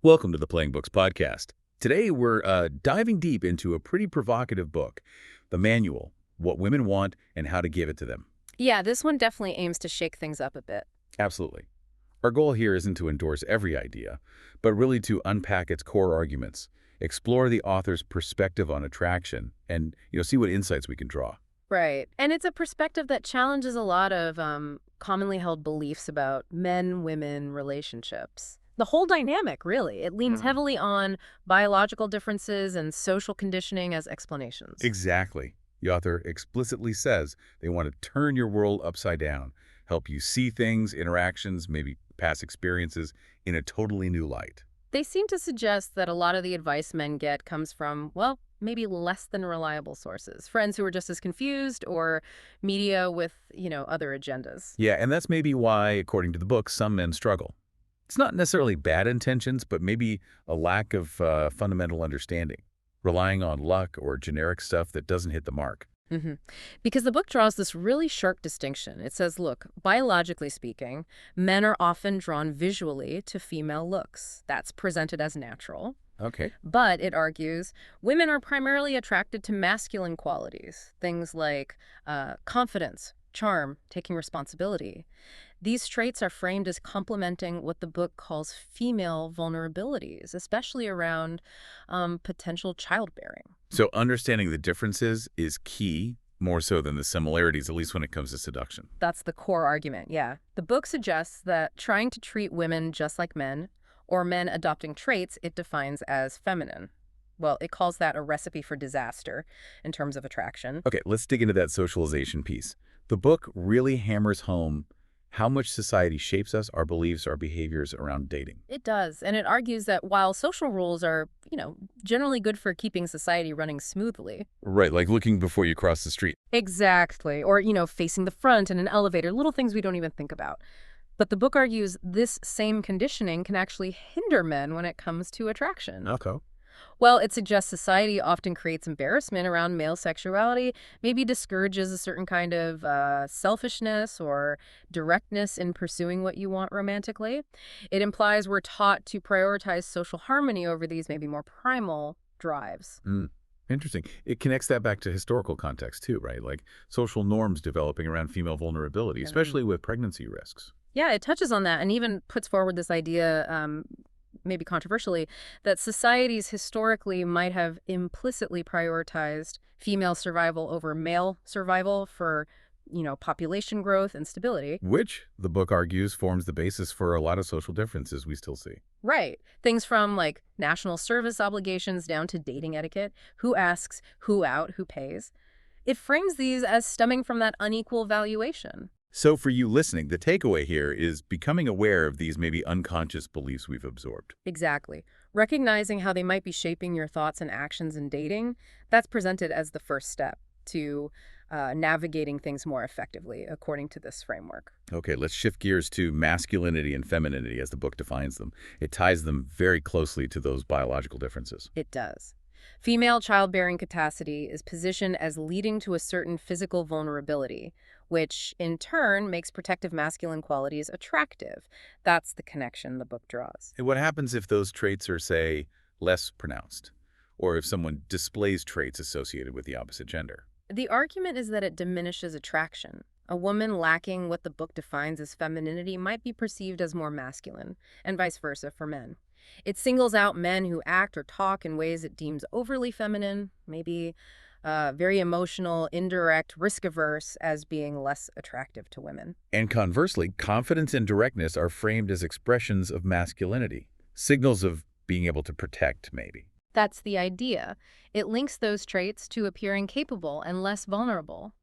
Welcome to the Playing Books podcast. Today we're diving deep into a pretty provocative book, The Manual, What Women Want and How to Give It to Them. Yeah, this one definitely aims to shake things up a bit. Absolutely. Our goal here isn't to endorse every idea, but really to unpack its core arguments, explore the author's perspective on attraction, and see what insights we can draw. Right. And it's a perspective that challenges a lot of commonly held beliefs about men-women relationships. The whole dynamic, really. It leans heavily on biological differences and social conditioning as explanations. Exactly. The author explicitly says they want to turn your world upside down, help you see things, interactions, maybe past experiences in a totally new light. They seem to suggest that a lot of the advice men get comes from, well, maybe less than reliable sources. Friends who are just as confused or media with, other agendas. Yeah, and that's maybe why, according to the book, some men struggle. It's not necessarily bad intentions, but maybe a lack of fundamental understanding, relying on luck or generic stuff that doesn't hit the mark. hmm Because the book draws this really sharp distinction. It says, look, biologically speaking, men are often drawn visually to female looks. That's presented as natural. Okay. But, it argues, women are primarily attracted to masculine qualities, things like confidence, charm, taking responsibility. These traits are framed as complementing what the book calls female vulnerabilities, especially around potential childbearing. So understanding the differences is key, more so than the similarities, at least when it comes to seduction. That's the core argument, yeah. The book suggests that trying to treat women just like men, or men adopting traits it defines as feminine. Well, it calls that a recipe for disaster in terms of attraction. Okay, let's dig into that socialization piece. The book really hammers home how much society shapes us, our beliefs, our behaviors around dating. It does, and it argues that while social rules are, generally good for keeping society running smoothly. Right, like looking before you cross the street. Exactly. Or, facing the front in an elevator, little things we don't even think about. But the book argues this same conditioning can actually hinder men when it comes to attraction. Okay. Well, it suggests society often creates embarrassment around male sexuality, maybe discourages a certain kind of selfishness or directness in pursuing what you want romantically. It implies we're taught to prioritize social harmony over these maybe more primal drives. Interesting. It connects that back to historical context too, right? Like social norms developing around female vulnerability, especially with pregnancy risks. Yeah, it touches on that and even puts forward this idea, maybe controversially, that societies historically might have implicitly prioritized female survival over male survival for, population growth and stability. Which, the book argues, forms the basis for a lot of social differences we still see. Right. Things from like national service obligations down to dating etiquette, who asks, who out, who pays. It frames these as stemming from that unequal valuation. So for you listening, the takeaway here is becoming aware of these maybe unconscious beliefs we've absorbed. Exactly. Recognizing how they might be shaping your thoughts and actions in dating, that's presented as the first step to navigating things more effectively, according to this framework. Okay, let's shift gears to masculinity and femininity as the book defines them. It ties them very closely to those biological differences. It does. Female childbearing capacity is positioned as leading to a certain physical vulnerability, which in turn makes protective masculine qualities attractive. That's the connection the book draws. And what happens if those traits are, say, less pronounced? Or if someone displays traits associated with the opposite gender? The argument is that it diminishes attraction. A woman lacking what the book defines as femininity might be perceived as more masculine, and vice versa for men. It singles out men who act or talk in ways it deems overly feminine, maybe very emotional, indirect, risk-averse, as being less attractive to women. And conversely, confidence and directness are framed as expressions of masculinity, signals of being able to protect, maybe. That's the idea. It links those traits to appearing capable and less vulnerable.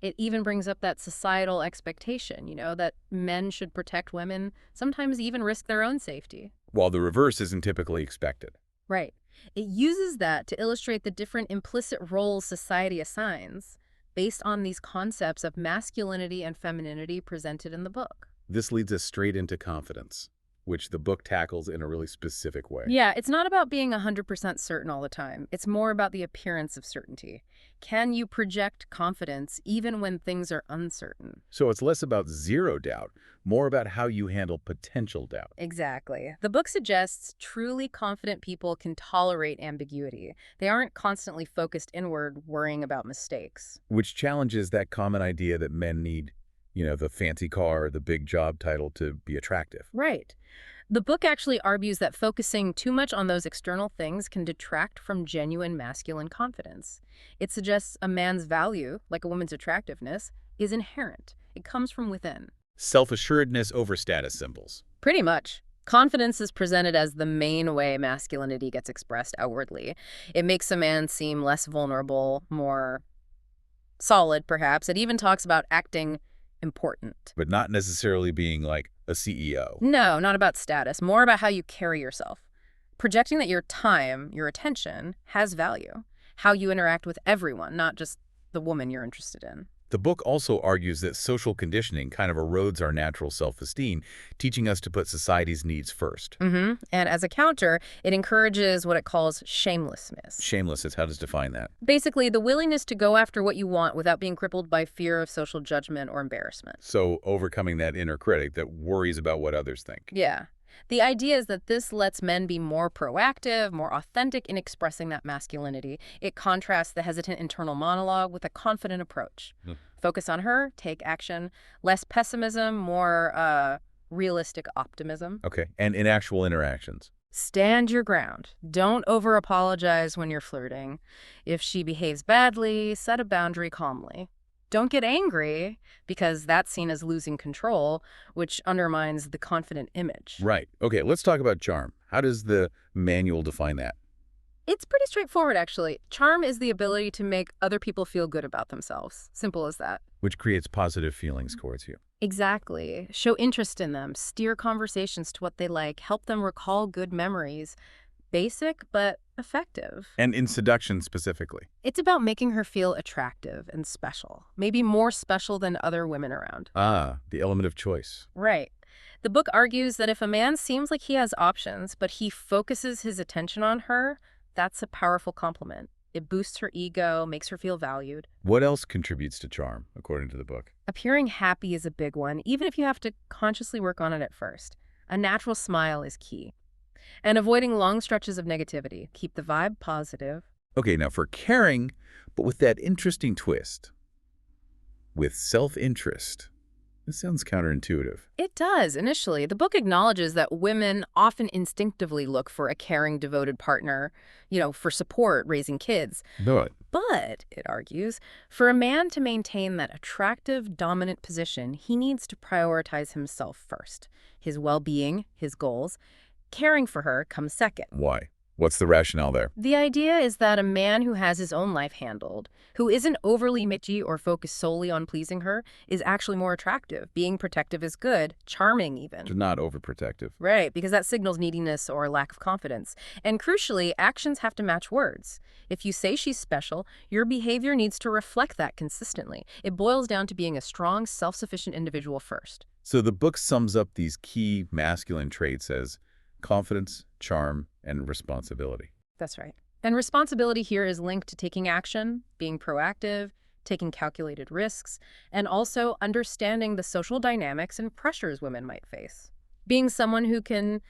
It even brings up that societal expectation, that men should protect women, sometimes even risk their own safety. While the reverse isn't typically expected. Right. It uses that to illustrate the different implicit roles society assigns based on these concepts of masculinity and femininity presented in the book. This leads us straight into confidence. which the book tackles in a really specific way. Yeah, it's not about being 100% certain all the time. It's more about the appearance of certainty. Can you project confidence even when things are uncertain? So it's less about zero doubt, more about how you handle potential doubt, Exactly. The book suggests truly confident people can tolerate ambiguity. They aren't constantly focused inward, worrying about mistakes. which challenges that common idea that men need, the fancy car, the big job title to be attractive. Right. The book actually argues that focusing too much on those external things can detract from genuine masculine confidence. It suggests a man's value, like a woman's attractiveness, is inherent. It comes from within. Self-assuredness over status symbols. Pretty much. Confidence is presented as the main way masculinity gets expressed outwardly. It makes a man seem less vulnerable, more solid, perhaps. It even talks about acting important. But not necessarily being like a CEO. No, not about status, more about how you carry yourself. Projecting that your time, your attention, has value. How you interact with everyone, not just the woman you're interested in. The book also argues that social conditioning kind of erodes our natural self-esteem, teaching us to put society's needs first. And as a counter, it encourages what it calls shamelessness. Shamelessness, how does it define that? Basically, the willingness to go after what you want without being crippled by fear of social judgment or embarrassment. So overcoming that inner critic that worries about what others think. Yeah. The idea is that this lets men be more proactive, more authentic in expressing that masculinity. It contrasts the hesitant internal monologue with a confident approach. Focus on her, take action, less pessimism, more realistic optimism. Okay, and in actual interactions. Stand your ground. Don't over-apologize when you're flirting. If she behaves badly, set a boundary calmly. Don't get angry, because that's seen as losing control, which undermines the confident image. Right. Okay, let's talk about charm. How does the manual define that? It's pretty straightforward, actually. Charm is the ability to make other people feel good about themselves. Simple as that. Which creates positive feelings towards you. Exactly. Show interest in them, steer conversations to what they like, help them recall good memories. Basic, but effective. And in seduction specifically. It's about making her feel attractive and special, maybe more special than other women around. Ah, the element of choice. Right. The book argues that if a man seems like he has options, but he focuses his attention on her, that's a powerful compliment. It boosts her ego, makes her feel valued. What else contributes to charm, according to the book? Appearing happy is a big one, even if you have to consciously work on it at first. A natural smile is key. And avoiding long stretches of negativity. Keep the vibe positive. Okay, now for caring, but with that interesting twist. With self-interest. This sounds counterintuitive. It does, initially. The book acknowledges that women often instinctively look for a caring, devoted partner, for support, raising kids. But But, it argues, for a man to maintain that attractive, dominant position, he needs to prioritize himself first. His well-being, his goals. Caring for her comes second. why? What's the rationale there? The idea is that a man who has his own life handled, who isn't overly bitchy or focused solely on pleasing her, is actually more attractive. Being protective is good, charming even. Not overprotective. Right, because that signals neediness or lack of confidence. And crucially, actions have to match words. If you say she's special, your behavior needs to reflect that consistently. It boils down to being a strong, self-sufficient individual first. So the book sums up these key masculine traits as confidence, charm, and responsibility. That's right. And responsibility here is linked to taking action, being proactive, taking calculated risks, and also understanding the social dynamics and pressures women might face. Being someone who can,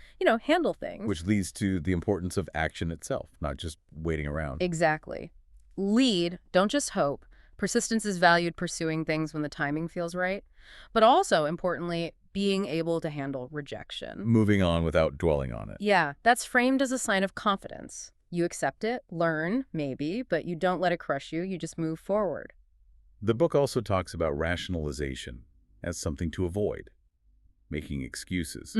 handle things. Which leads to the importance of action itself, not just waiting around. Exactly. Lead, don't just hope. Persistence is valued pursuing things when the timing feels right. But also, importantly, being able to handle rejection. Moving on without dwelling on it. Yeah, that's framed as a sign of confidence. You accept it, learn, maybe, but you don't let it crush you. You just move forward. The book also talks about rationalization as something to avoid, making excuses.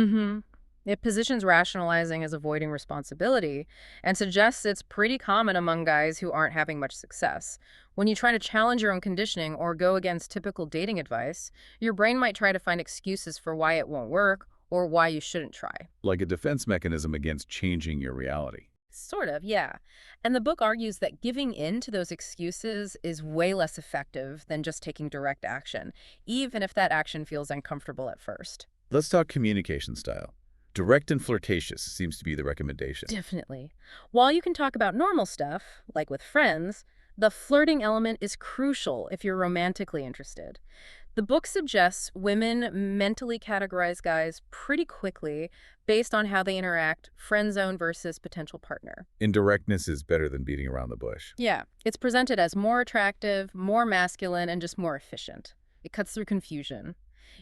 It positions rationalizing as avoiding responsibility and suggests it's pretty common among guys who aren't having much success. When you try to challenge your own conditioning or go against typical dating advice, your brain might try to find excuses for why it won't work or why you shouldn't try. Like a defense mechanism against changing your reality. Sort of, yeah. And the book argues that giving in to those excuses is way less effective than just taking direct action, even if that action feels uncomfortable at first. Let's talk communication style. Direct and flirtatious seems to be the recommendation. Definitely. While you can talk about normal stuff, like with friends, the flirting element is crucial if you're romantically interested. The book suggests women mentally categorize guys pretty quickly based on how they interact, friend zone versus potential partner. Indirectness is better than beating around the bush. Yeah, it's presented as more attractive, more masculine, and just more efficient. It cuts through confusion.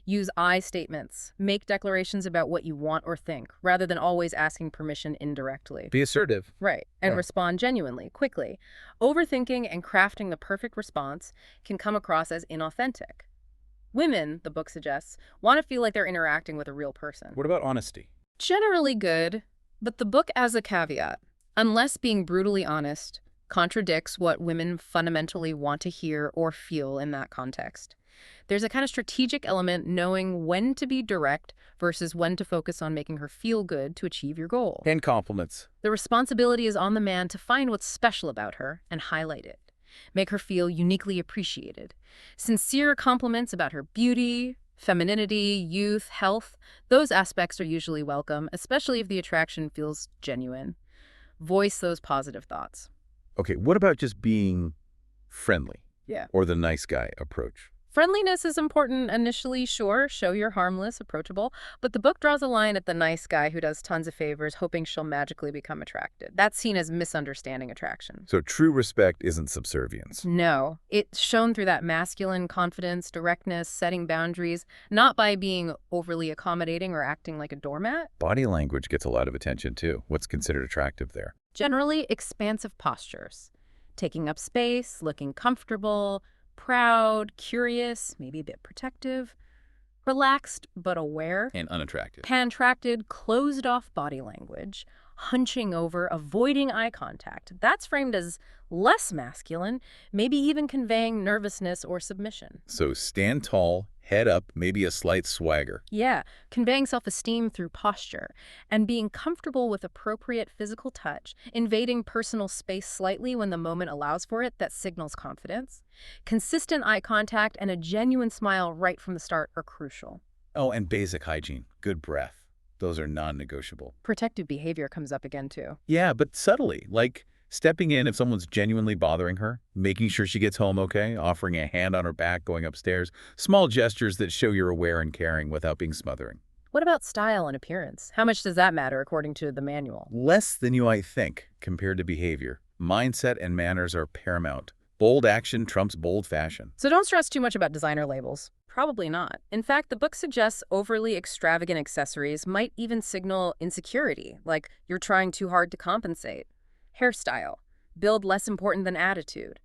Use I statements. Make declarations about what you want or think, rather than always asking permission indirectly. Be assertive. Right, and Yeah. respond genuinely, quickly. Overthinking and crafting the perfect response can come across as inauthentic. Women, the book suggests, want to feel like they're interacting with a real person. What about honesty? Generally good, but the book has a caveat. Unless being brutally honest contradicts what women fundamentally want to hear or feel in that context. There's a kind of strategic element knowing when to be direct versus when to focus on making her feel good to achieve your goal. And compliments. The responsibility is on the man to find what's special about her and highlight it. Make her feel uniquely appreciated. Sincere compliments about her beauty, femininity, youth, health, those aspects are usually welcome, especially if the attraction feels genuine. Voice those positive thoughts. Okay, what about just being friendly? Yeah. Or the nice guy approach? Friendliness is important initially, sure. Show you're harmless, approachable. But the book draws a line at the nice guy who does tons of favors, hoping she'll magically become attracted. That's seen as misunderstanding attraction. So true respect isn't subservience. No, it's shown through that masculine confidence, directness, setting boundaries, not by being overly accommodating or acting like a doormat. Body language gets a lot of attention too. What's considered attractive there? Generally, expansive postures. Taking up space, looking comfortable, proud, curious, maybe a bit protective, relaxed but aware, And unattractive. pantracted, closed-off body language, hunching over, avoiding eye contact. That's framed as less masculine, maybe even conveying nervousness or submission. So stand tall, head up, maybe a slight swagger. Yeah, conveying self-esteem through posture, and being comfortable with appropriate physical touch, invading personal space slightly when the moment allows for it, that signals confidence. Consistent eye contact and a genuine smile right from the start are crucial. Oh, and basic hygiene. Good breath. Those are non-negotiable. Protective behavior comes up again, too. Yeah, but subtly, like stepping in if someone's genuinely bothering her, making sure she gets home okay, offering a hand on her back going upstairs, small gestures that show you're aware and caring without being smothering. What about style and appearance? How much does that matter according to the manual? Less than you might think compared to behavior. Mindset and manners are paramount. Bold action trumps bold fashion. So don't stress too much about designer labels. Probably not. In fact, the book suggests overly extravagant accessories might even signal insecurity, like you're trying too hard to compensate. Hairstyle, build less important than attitude.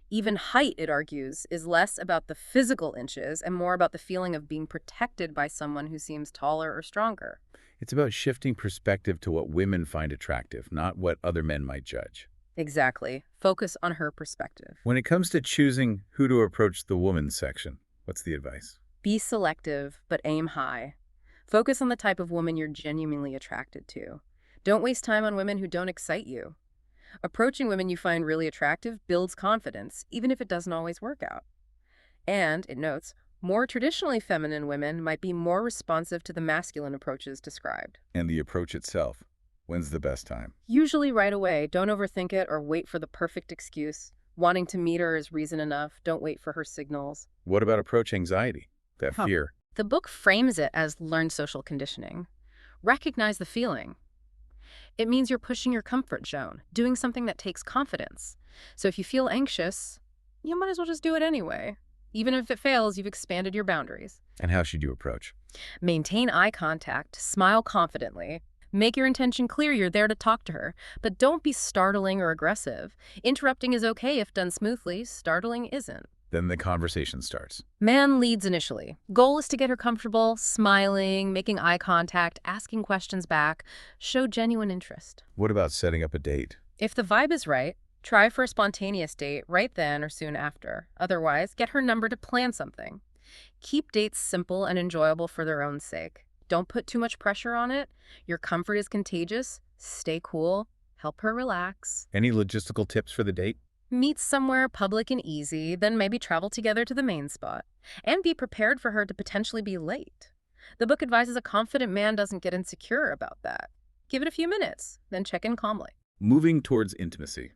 Even height, it argues, is less about the physical inches and more about the feeling of being protected by someone who seems taller or stronger. It's about shifting perspective to what women find attractive, not what other men might judge. Exactly. Focus on her perspective. When it comes to choosing who to approach the woman's section, what's the advice? Be selective, but aim high. Focus on the type of woman you're genuinely attracted to. Don't waste time on women who don't excite you. Approaching women you find really attractive builds confidence, even if it doesn't always work out. And, it notes, more traditionally feminine women might be more responsive to the masculine approaches described. And the approach itself. When's the best time? Usually right away. Don't overthink it or wait for the perfect excuse. Wanting to meet her is reason enough. Don't wait for her signals. What about approach anxiety? That Huh. fear. The book frames it as learned social conditioning. Recognize the feeling. It means you're pushing your comfort zone, doing something that takes confidence. So if you feel anxious, you might as well just do it anyway. Even if it fails, you've expanded your boundaries. And how should you approach? Maintain eye contact, smile confidently. Make your intention clear you're there to talk to her, but don't be startling or aggressive. Interrupting is okay if done smoothly, startling isn't. Then the conversation starts. Man leads initially. Goal is to get her comfortable, smiling, making eye contact, asking questions back. Show genuine interest. What about setting up a date? If the vibe is right, try for a spontaneous date right then or soon after. Otherwise, get her number to plan something. Keep dates simple and enjoyable for their own sake. Don't put too much pressure on it. Your comfort is contagious. Stay cool. Help her relax. Any logistical tips for the date? Meet somewhere public and easy, then maybe travel together to the main spot. And be prepared for her to potentially be late. The book advises a confident man doesn't get insecure about that. Give it a few minutes, then check in calmly. Moving towards intimacy.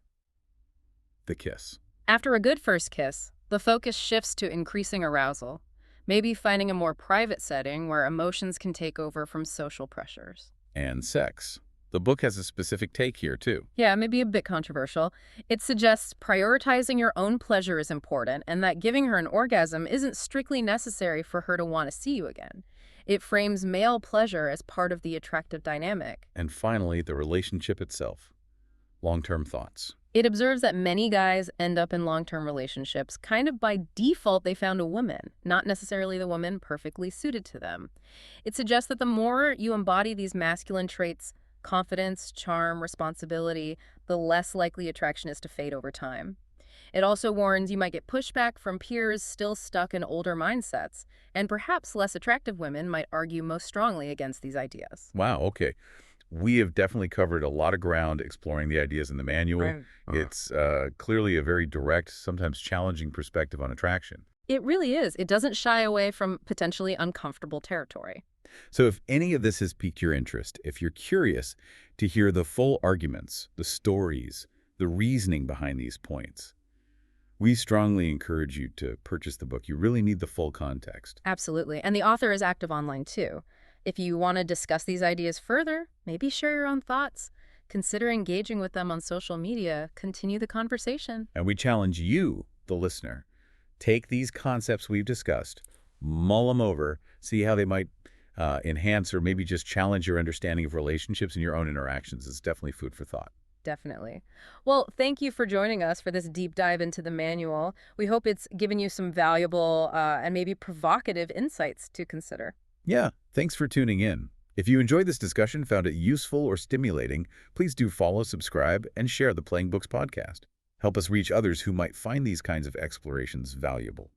The kiss. After a good first kiss, the focus shifts to increasing arousal, maybe finding a more private setting where emotions can take over from social pressures. And sex. The book has a specific take here, too. Yeah, maybe a bit controversial. It suggests prioritizing your own pleasure is important and that giving her an orgasm isn't strictly necessary for her to want to see you again. It frames male pleasure as part of the attractive dynamic. And finally, the relationship itself. Long-term thoughts. It observes that many guys end up in long-term relationships kind of by default they found a woman, not necessarily the woman perfectly suited to them. It suggests that the more you embody these masculine traits, confidence, charm, responsibility, the less likely attraction is to fade over time. It also warns you might get pushback from peers still stuck in older mindsets, and perhaps less attractive women might argue most strongly against these ideas. Wow, okay. We have definitely covered a lot of ground exploring the ideas in the manual. Right. It's clearly a very direct, sometimes challenging perspective on attraction. It really is. It doesn't shy away from potentially uncomfortable territory. So if any of this has piqued your interest, if you're curious to hear the full arguments, the stories, the reasoning behind these points, we strongly encourage you to purchase the book. You really need the full context. Absolutely. And the author is active online too. If you want to discuss these ideas further, maybe share your own thoughts, consider engaging with them on social media, continue the conversation. And we challenge you, the listener, take these concepts we've discussed, mull them over, see how they might enhance or maybe just challenge your understanding of relationships and your own interactions. It's definitely food for thought. Definitely. Well, thank you for joining us for this deep dive into the manual. We hope it's given you some valuable and maybe provocative insights to consider. Yeah, thanks for tuning in. If you enjoyed this discussion, found it useful or stimulating, please do follow, subscribe, and share the Playing Books podcast. Help us reach others who might find these kinds of explorations valuable.